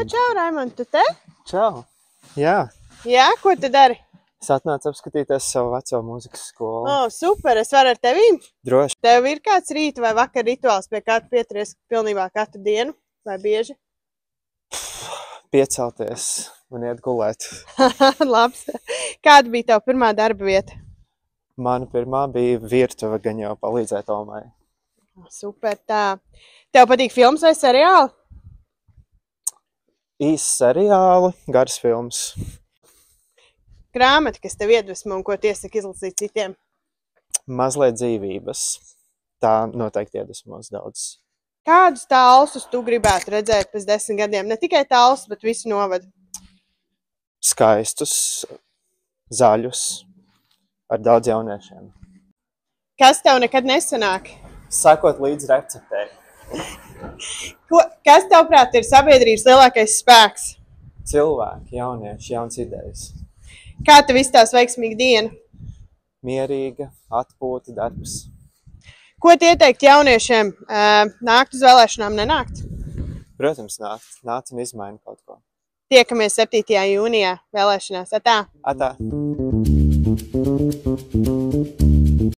Čau, Raimond, tu te? Čau! Jā, Jā, ko tu dari? es atnācu apskatīties savu veco mūzikas skolu. Super, es varu ar tevi? Droši. Tev ir kāds rīta vai vakar rituāls, pie kā tu pieturies pilnībā katru dienu vai bieži? Piecelties un iet gulēt. Labs. Kāda bija tava pirmā darba vieta? Mana pirmā bija virtuve, gan jau palīdzēt Omai. Super, tā. Tev patīk filmas vai seriāli? Īsi seriāli, garas filmas. Grāmata, kas tev iedvesmo un ko tu iesaki izlasīt citiem? Mazliet dzīvības. Tā noteikti iedvesmos daudz. Kādus tālsus tu gribētu redzēt pēc 10 gadiem? Ne tikai tālsus, bet visu novadu. Skaistus, zaļus, ar daudz jauniešiem. Kas tev nekad nesanāk? Sakot līdz receptei. Kas tavprāt ir sabiedrības lielākais spēks? Cilvēki, jaunieši, jauns idejas. Kā tev izstās veiksmīga diena? Mierīga, atpūta, darbs. Ko tu ieteikt jauniešiem? Nākt uz vēlēšanām, nenākt? Protams, nāc un izmaini kaut ko. Tiekamies 7. jūnijā vēlēšanās. Atā! Atā!